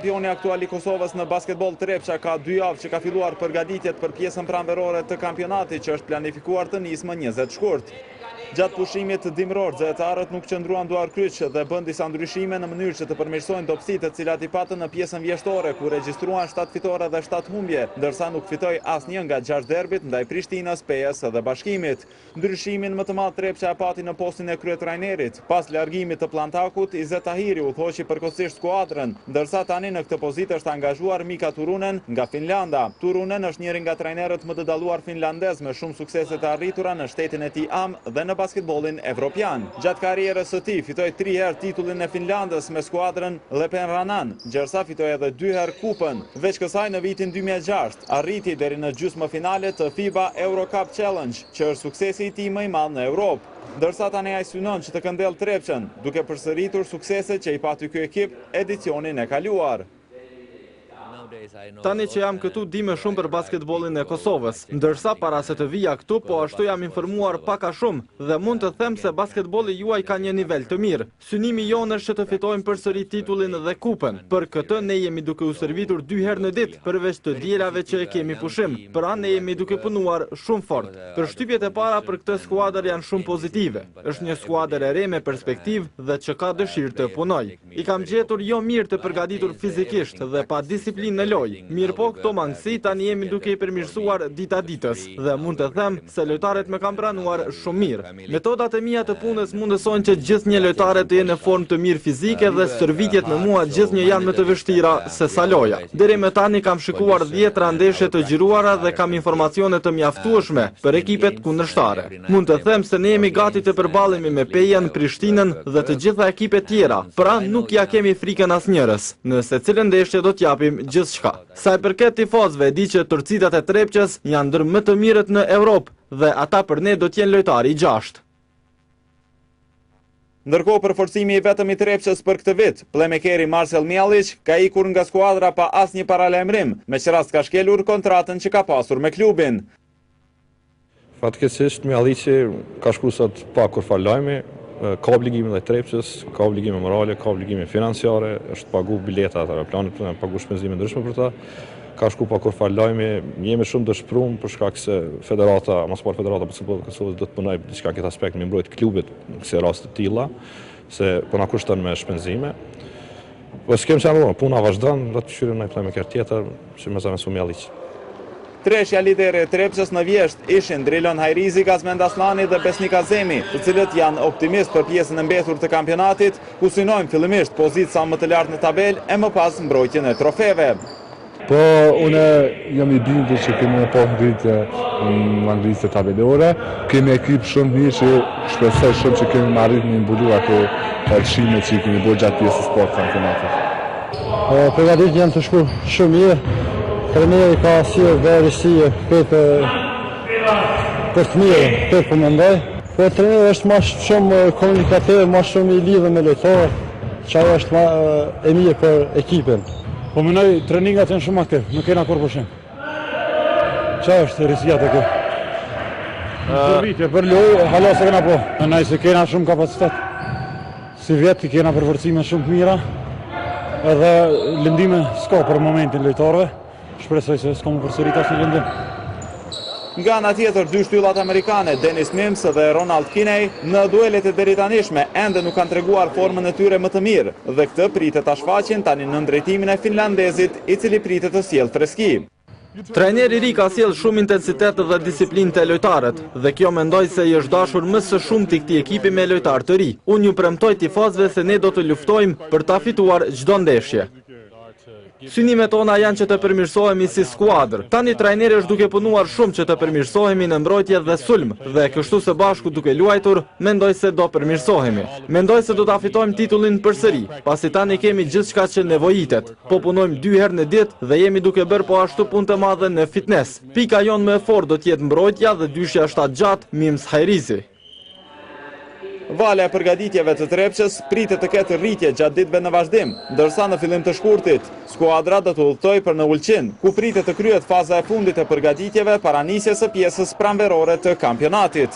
Kampioni aktual i Kosovës në basketbol Trepça ka 2 javë që ka filluar përgatitjet për pjesën pranverore të kampionatit që është planifikuar të nisë më 20 shkurt. Gjatë pushimit dimror, zëhetarët nuk qëndruan duar kryq dhe bën disa ndryshime në mënyrë që të përmirësojnë dobësitë të cilat i patën në pjesën vjeshtore, ku regjistruan 7 fitore dhe 7 humbje, ndërsa nuk fitoi asnjë nga 6 derbit ndaj Prishtinës, PS dhe Bashkimit. Ndryshimin më të madh Trepça e pati në postin e kryetrajnerit. Pas largimit të Plantakut, Izet Tahiri udhëhoqi përkohësisht skuadrën, ndërsa tani në këtë pozitë është angazhuar Mika Turunen nga Finlanda. Turunen është njëri nga trajnerët më të dalluar finlandez me shumë suksese të arritura në shtetin e tij Am dhe në basketbolin evropian. Gjatë karrierës së tij fitoi 3 herë titullin e Finlandës me skuadrën Lepenranan, ndërsa fitoi edhe 2 herë kupën. Veç kësaj në vitin 2006 arriti deri në gjysmëfinale të FIBA Euro Cup Challenge, që është suksesi i tij më i madh në Europë. Ndërsa tani ai synon që të këndell Trepçën, duke përsëritur suksese që i pati ky ekip edicionin e kaluar. Tani që jam këtu di më shumë për basketbolin e Kosovës, ndërsa para se të vija këtu, po ashtu jam informuar pak a shumë dhe mund të them se basketbolli juaj ka një nivel të mirë. Synimi jonë është që të fitojmë përsëri titullin dhe kupën. Për këtë ne jemi duke u servitur 2 herë në ditë, përveç të dielave që e kemi pushim. Pra ne jemi duke punuar shumë fort. Përshtypjet e para për këtë skuadër janë shumë pozitive. Është një skuadër e re me perspektivë dhe që ka dëshirë të punojë. I kam gjetur jo mirë të përgatitur fizikisht dhe pa disiplinë në lojë. Mirë po, këto mangësi tani jemi duke i përmirësuar dita ditës dhe mund të them se lojtarët më kanë pranuar shumë mirë. Metodat e mia të punës mundësojnë që gjithnjë lojtare të jenë në formë të mirë fizike dhe stërvitjet me mua gjithnjë janë më të vështira se sa loja. Deri më tani kam shikuar 10 ndeshje të gjiruara dhe kam informacione të mjaftueshme për ekipet kundërshtare. Mund të them se ne jemi gati të përballemi me Pejen, Prishtinën dhe të gjitha ekipet tjera, pra nuk ja kemi frikën asnjërës. Në secilën ndeshje do t'japim gjithçka. Sa i përket tifozëve, di që turcitat e Trepçës janë ndër më të mirët në Europë dhe ata për ne do t'jenë lojtari i 6. Ndërkohë përforcimi i vetëm i Trepçës për këtë vit, playmakeri Marcel Mjalić ka ikur nga skuadra pa asnjë paralajmërim, me që rast ka shkelur kontratën që ka pasur me klubin. Fatkeqësisht Mjalići ka shkruar sot pa kurfar lajmi, ka obligime ndaj Trepçës, ka obligime morale, ka obligime financiare, është pagu bileta të aeroplanit, pagu shpenzime ndryshme për ta. Ka shku pa kurfar lajmi, jemi shumë të shprum për shkak se federata, mos par federata basketbollit të Kosovës do të punoj diçka këtë aspekt me mbrojtje klubit në kësaj raste të tilla, se po na kushton me shpenzime. Po s'kem çfarë, puna vazhdon, do të shyrojmë në playmaker tjetër, që më zamë Mjalić. Treshja lidere e Trepçës në vjesht ishin Drilon Hajrizi, Gazmend Aslani dhe Besnik Azemi, të cilët janë optimist për pjesën e mbetur të kampionatit, ku synojnë fillimisht pozitë sa më të lartë në tabel e më pas mbrojtjen e trofeve. Po, unë jam i bindur që kemi po ngritje në ngritje tabelore, kemi ekip shumë mirë që shpresoj shumë që kemi arrit me mbulu ato lëshime që kemi bërë gjatë pjesës sport kampionatit. Përgatitjet janë të shku shumë mirë. Trajneri ka sjellë verësie këtë për të mirë, këtë po mendoj. Po trajneri është më shumë komunikativ, më shumë i lidhur me lojtarët, që është më e mirë për ekipin. Po mendoj treningat janë shumë aktiv, nuk kena kur pushim. Çfarë është rresia të kjo? Vitje për lojë, hala se kena po. Mendoj se kena shumë kapacitet. Si vjet kena përforcime shumë të mira. Edhe lëndime s'ka për momentin lojtarëve. Shpresoj se s'ka më përsërit asnjë lëndim. Nga ana tjetër, 2 shtyllat amerikane, Dennis Mims dhe Ronald Kinney, në duelet e deritanishme ende nuk kanë treguar formën e tyre më të mirë, dhe këtë pritet ta shfaqin tani në drejtimin e finlandezit, i cili pritet të sjellë freski. Trajneri i ri ka sjellë shumë intensitet dhe disiplinë te lojtarët dhe kjo mendoj se i është dashur më së shumti këtij ekipi me lojtarë të ri. Unë ju premtoj tifozëve se ne do të luftojmë për ta fituar çdo ndeshje. Synimet tona janë që të përmirësohemi si skuadër. Tani trajneri është duke punuar shumë që të përmirësohemi në mbrojtje dhe sulm, dhe kështu së bashku duke luajtur, mendoj se do përmirësohemi. Mendoj se do ta fitojmë titullin përsëri, pasi tani kemi gjithçka që nevojitet. Po punojmë 2 herë në ditë dhe jemi duke bërë po ashtu punë të madhe në fitness. Pika jonë më e fortë do të jetë mbrojtja dhe dyshja 7 gjatë Mims Hajrizi. Valja e përgatitjeve të Trepçës pritet të ketë rritje gjatë ditëve në vazhdim, ndërsa në fillim të shkurtit, skuadra do të udhëtojë për në Ulqin, ku pritet të kryhet faza e fundit e përgatitjeve para nisjes së pjesës pranverore të kampionatit.